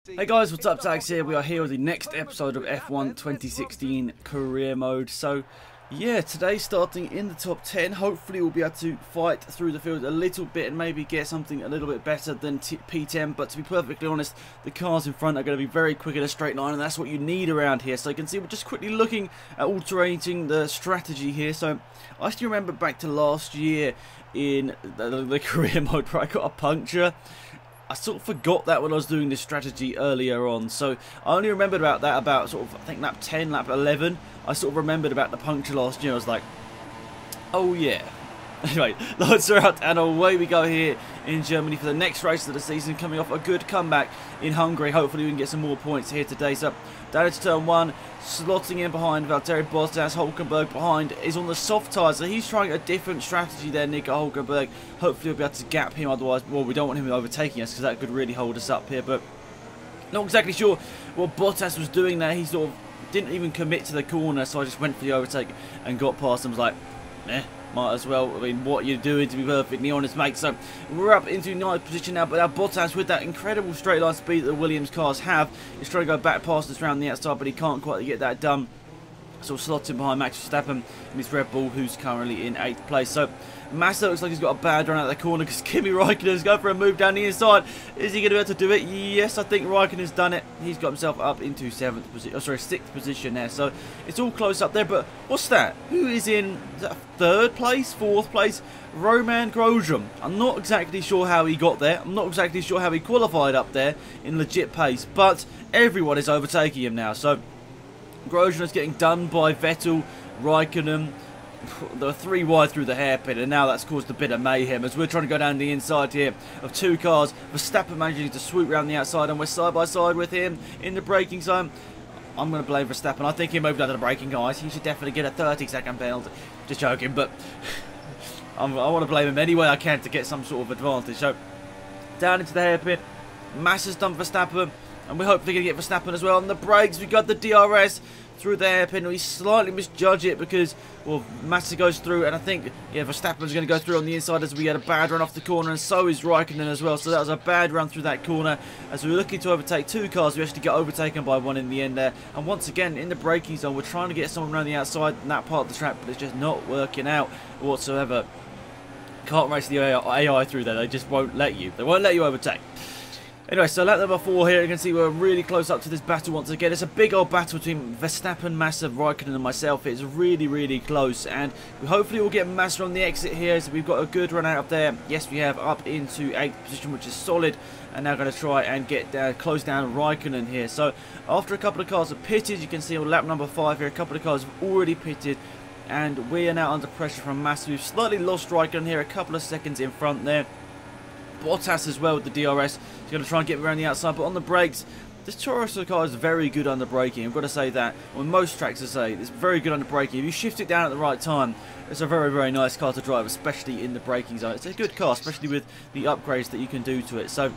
Hey guys, what's up? Tags here. We are here with the next episode of F1 2016 Career Mode. So, yeah, today starting in the top 10. Hopefully we'll be able to fight through the field a little bit and maybe get something a little bit better than P10. But to be perfectly honest, the cars in front are going to be very quick in a straight line, and that's what you need around here. So you can see we're just quickly looking at altering the strategy here. So I still remember back to last year in the Career Mode where I got a puncture. I sort of forgot that when I was doing this strategy earlier on, so I only remembered about that about sort of, I think, lap 10, lap 11. I sort of remembered about the puncture last year. I was like, oh yeah. Anyway, lights are out and away we go here in Germany for the next race of the season, coming off a good comeback in Hungary. Hopefully we can get some more points here today. So down to turn 1, slotting in behind Valtteri Bottas. Hulkenberg behind is on the soft tyres, so he's trying a different strategy there, Nico Hulkenberg. Hopefully we'll be able to gap him, otherwise, well, we don't want him overtaking us because that could really hold us up here. But not exactly sure what Bottas was doing there. He sort of didn't even commit to the corner, so I just went for the overtake and got past him. I was like, might as well. I mean, what you're doing, to be perfectly honest, mate. So we're up into 9th position now, but now Bottas, with that incredible straight line speed that the Williams cars have, is trying to go back past us around the outside, but he can't quite get that done. So slotting behind Max Verstappen and his Red Bull, who's currently in 8th place. So Massa looks like he's got a bad run out of the corner because Kimi Raikkonen's going for a move down the inside. Is he going to be able to do it? Yes, I think Raikkonen's done it. He's got himself up into 7th position, sorry, 6th position there. So it's all close up there. But what's that? Who is in 3rd place, 4th place? Roman Grosjean. I'm not exactly sure how he got there. I'm not exactly sure how he qualified up there in legit pace. But everyone is overtaking him now. So Grosjean is getting done by Vettel, Raikkonen. There were 3 wide through the hairpin, and now that's caused a bit of mayhem as we're trying to go down the inside here of 2 cars. Verstappen managing to swoop around the outside, and we're side by side with him in the braking zone. I'm going to blame Verstappen. I think he moved under the braking, guys. He should definitely get a 30-second penalty. Just joking, but I want to blame him any way I can to get some sort of advantage. So down into the hairpin. Massa's done Verstappen, and we're hopefully going to get Verstappen as well. On the brakes, we got the DRS through the hairpin. We slightly misjudge it because, well, Massa goes through, and I think, yeah, Verstappen's going to go through on the inside as we had a bad run off the corner, and so is Raikkonen as well. So that was a bad run through that corner. As we were looking to overtake 2 cars, we actually get overtaken by 1 in the end there. And once again, in the braking zone, we're trying to get someone around the outside in that part of the track, but it's just not working out whatsoever. Can't race the AI through there. They just won't let you. They won't let you overtake. Anyway, so lap number 4 here, you can see we're really close up to this battle once again. It's a big old battle between Verstappen, Massa, Raikkonen and myself. It's really, really close, and hopefully we'll get Massa on the exit here, so we've got a good run out up there. Yes, we have up into 8th position, which is solid, and now going to try and get close down Raikkonen here. So after a couple of cars have pitted, you can see on lap number 5 here, a couple of cars have already pitted, and we are now under pressure from Massa. We've slightly lost Raikkonen here, a couple of seconds in front there. Bottas as well with the DRS. He's going to try and get around the outside, but on the brakes, this Toro Rosso car is very good under braking. I've got to say that. On most tracks, I say it's very good under braking. If you shift it down at the right time, it's a very, very nice car to drive, especially in the braking zone. It's a good car, especially with the upgrades that you can do to it. So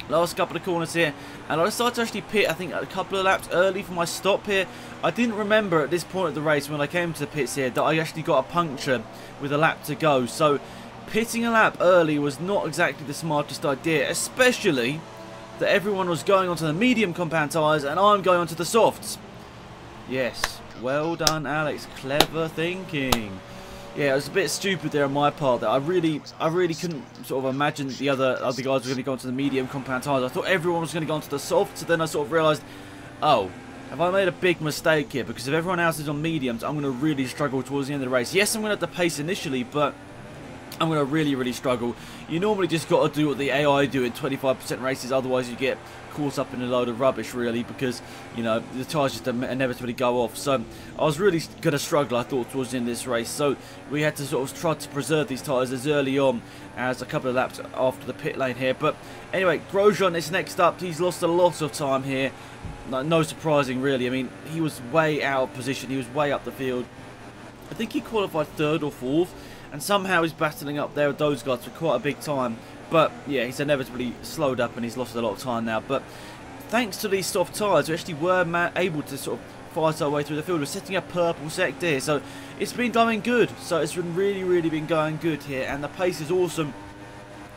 last couple of corners here, and I decided to actually pit, I think, a couple of laps early for my stop here. I didn't remember at this point of the race when I came to the pits here that I actually got a puncture with a lap to go. So pitting a lap early was not exactly the smartest idea, especially that everyone was going onto the medium compound tyres and I'm going onto the softs. Yes, well done, Alex. Clever thinking. Yeah, it was a bit stupid there on my part. That I really couldn't sort of imagine the other guys were going to go onto the medium compound tyres. I thought everyone was going to go onto the softs, so then I sort of realised, oh, have I made a big mistake here? Because if everyone else is on mediums, I'm going to really struggle towards the end of the race. Yes, I'm going to have to pace initially, but I'm going to really, really struggle. You normally just got to do what the AI do in 25% races, otherwise you get caught up in a load of rubbish, really, because, you know, the tyres just inevitably go off. So I was really going to struggle, I thought, towards the end of this race. So we had to sort of try to preserve these tyres as early on as a couple of laps after the pit lane here. But anyway, Grosjean is next up. He's lost a lot of time here. No surprising, really. I mean, he was way out of position. He was way up the field. I think he qualified 3rd or 4th. And somehow he's battling up there with those guys for quite a big time. But yeah, he's inevitably slowed up and he's lost a lot of time now. But thanks to these soft tyres, we actually were able to sort of fight our way through the field. We're setting a purple sector here, so it's been going good. So it's been really, really been going good here. And the pace is awesome.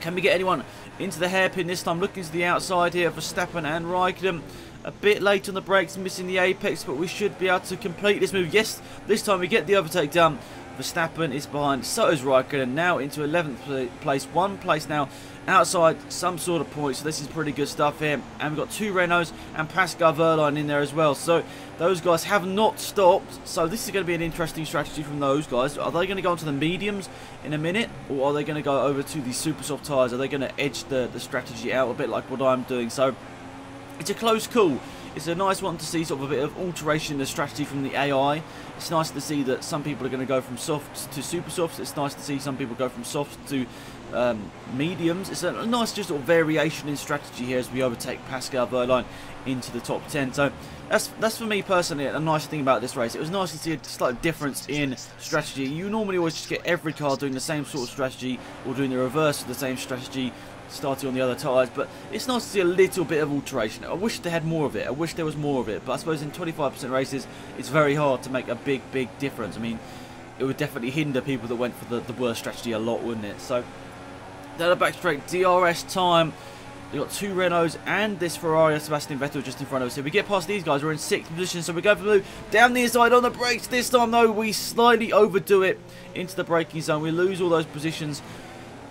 Can we get anyone into the hairpin this time? Looking to the outside here for Verstappen and Raikkonen. A bit late on the brakes, missing the apex, but we should be able to complete this move. Yes, this time we get the overtake done. Verstappen is behind, so is Raikkonen, now into 11th place, 1 place now outside some sort of point, so this is pretty good stuff here. And we've got 2 Renaults and Pascal Wehrlein in there as well, so those guys have not stopped, so this is going to be an interesting strategy from those guys. Are they going to go onto the mediums in a minute, or are they going to go over to the super soft tyres? Are they going to edge the strategy out a bit like what I'm doing? So it's a close call. It's a nice one to see sort of a bit of alteration in the strategy from the AI. It's nice to see that some people are going to go from softs to super softs. It's nice to see some people go from softs to mediums. It's a nice just sort of variation in strategy here as we overtake Pascal Wehrlein into the top 10. So that's for me personally a nice thing about this race. It was nice to see a slight difference in strategy. You normally always just get every car doing the same sort of strategy or doing the reverse of the same strategy, starting on the other tyres, but it's nice to see a little bit of alteration. I wish they had more of it. I wish there was more of it, but I suppose in 25% races it's very hard to make a big difference. I mean, it would definitely hinder people that went for the worst strategy a lot, wouldn't it? So down the back straight, DRS time. We've got 2 Renaults and this Ferrari, Sebastian Vettel just in front of us. If we get past these guys, we're in 6th position, so we go for the move down the inside on the brakes. This time though, we slightly overdo it into the braking zone. We lose all those positions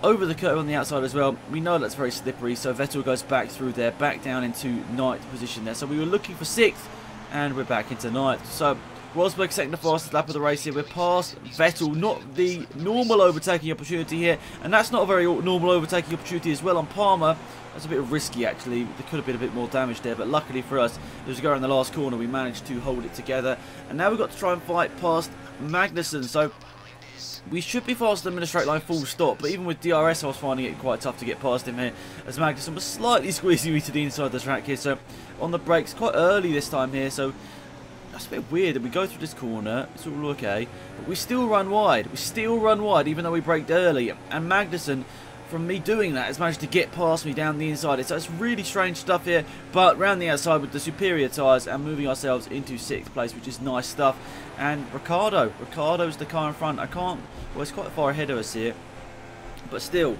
over the curve on the outside as well. We know that's very slippery, so Vettel goes back through there, back down into 9th position there. So we were looking for 6th, and we're back into 9th. So Rosberg second the fastest lap of the race here. We're past Vettel, not the normal overtaking opportunity here, and that's not a very normal overtaking opportunity as well on Palmer. That's a bit risky actually. There could have been a bit more damage there, but luckily for us, as we go around the last corner, we managed to hold it together. And now we've got to try and fight past Magnussen. So we should be faster than him in a straight line full stop, but even with DRS I was finding it quite tough to get past him here, as Magnussen was slightly squeezing me to the inside of the track here. So on the brakes quite early this time here, so that's a bit weird that we go through this corner, it's all okay, but we still run wide. We still run wide even though we braked early, and Magnussen, from me doing that, has managed to get past me down the inside. So it's really strange stuff here, but round the outside with the superior tyres and moving ourselves into 6th place, which is nice stuff. And Ricardo's the car in front. Well, it's quite far ahead of us here, but still,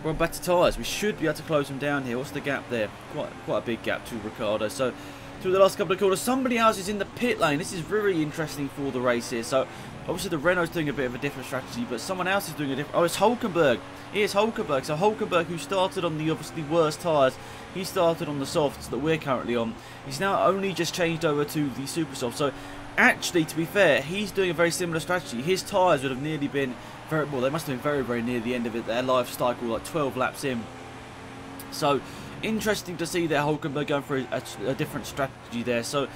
we're on better tyres. We should be able to close them down here. What's the gap there? Quite a big gap to Ricardo. So through the last couple of corners, somebody else is in the pit lane. This is very interesting for the race here. So obviously the Renault's doing a bit of a different strategy, but someone else is doing a different. Oh, it's Hulkenberg. Here's Hulkenberg. So Hulkenberg, who started on the obviously worst tyres, he started on the softs that we're currently on. He's now only just changed over to the super soft. So actually, to be fair, he's doing a very similar strategy. His tyres would have nearly been very well. They must have been very near the end of their life cycle, like 12 laps in. So interesting to see there Hulkenberg going for a different strategy there. So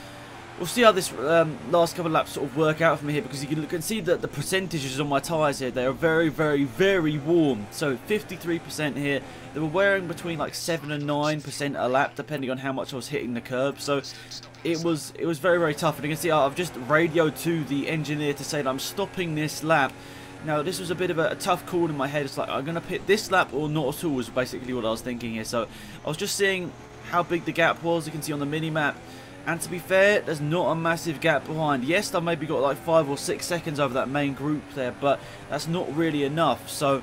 we'll see how this last couple of laps sort of work out for me here, because you can see that the percentages on my tyres here, they are very warm. So 53% here. They were wearing between like 7 and 9% a lap, depending on how much I was hitting the curb. So it was very tough. And you can see I've just radioed to the engineer to say that I'm stopping this lap. Now this was a bit of a tough call in my head. It's like, I'm going to pit this lap or not at all, was basically what I was thinking here. So I was just seeing how big the gap was. You can see on the mini-map. And to be fair, there's not a massive gap behind. Yes, I've maybe got like 5 or 6 seconds over that main group there, but that's not really enough. So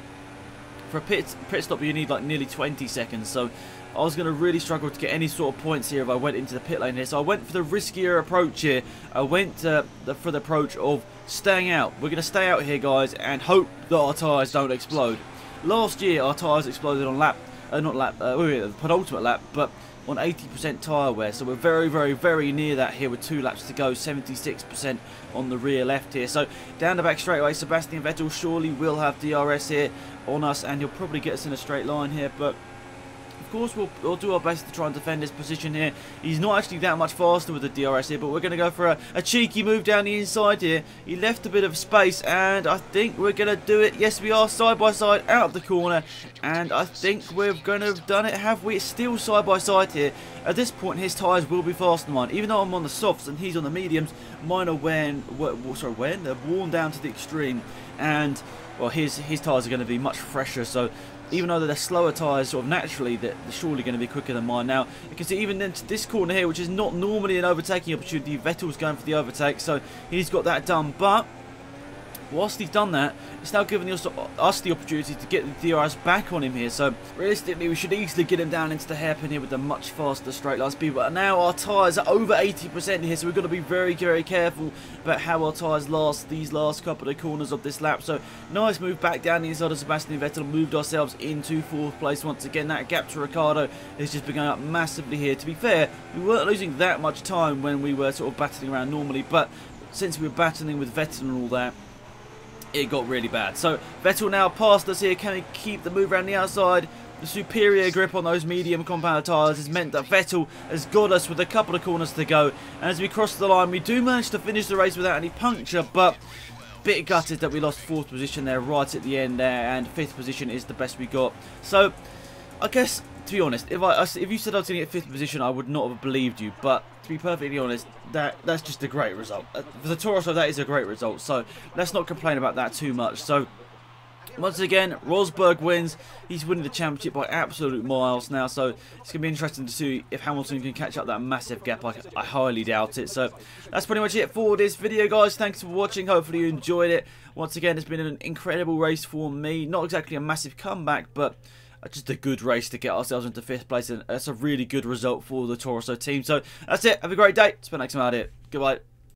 for a pit stop, you need like nearly 20 seconds. So I was going to really struggle to get any sort of points here if I went into the pit lane here. So I went for the riskier approach here. I went for the approach of staying out. We're going to stay out here, guys, and hope that our tyres don't explode. Last year, our tyres exploded on the penultimate lap, but on 80% tyre wear. So we're very near that here with 2 laps to go. 76% on the rear left here. So down the back straightaway, Sebastian Vettel surely will have DRS here on us, and he'll probably get us in a straight line here, but of course, we'll do our best to try and defend his position here. He's not actually that much faster with the DRS here, but we're going to go for a cheeky move down the inside here. He left a bit of space, and I think we're going to do it. Yes, we are side by side out of the corner, and I think we're going to have done it, have we? It's still side by side here. At this point, his tyres will be faster than mine. Even though I'm on the softs and he's on the mediums, mine are they're worn down to the extreme, and well, his tyres are going to be much fresher. So even though they're slower tyres sort of naturally, they're surely going to be quicker than mine. Now, you can see even into this corner here, which is not normally an overtaking opportunity, Vettel's going for the overtake, so he's got that done. But whilst he's done that, it's now giving us the opportunity to get the DRS back on him here. So realistically, we should easily get him down into the hairpin here with a much faster straight line speed. But now our tyres are over 80% here, so we've got to be very, very careful about how our tyres last these last couple of corners of this lap. So nice move back down the inside of Sebastian Vettel, moved ourselves into 4th place once again. That gap to Ricciardo has just been going up massively here. To be fair, we weren't losing that much time when we were sort of battling around normally, but since we were battling with Vettel and all that, it got really bad. So Vettel now passed us here. Can he keep the move around the outside? The superior grip on those medium compound tyres has meant that Vettel has got us with a couple of corners to go. And as we cross the line, we do manage to finish the race without any puncture, but bit gutted that we lost 4th position there right at the end there, and 5th position is the best we got. So I guess, to be honest, if you said I was going to get 5th position, I would not have believed you. But to be perfectly honest, that's just a great result. For the Toro Rosso, that is a great result. So let's not complain about that too much. So once again, Rosberg wins. He's winning the championship by absolute miles now. So it's going to be interesting to see if Hamilton can catch up that massive gap. I highly doubt it. So that's pretty much it for this video, guys. Thanks for watching. Hopefully you enjoyed it. Once again, it's been an incredible race for me. Not exactly a massive comeback, but just a good race to get ourselves into 5th place, and that's a really good result for the Toro Rosso team. So that's it. Have a great day. Spend next time out here. Goodbye.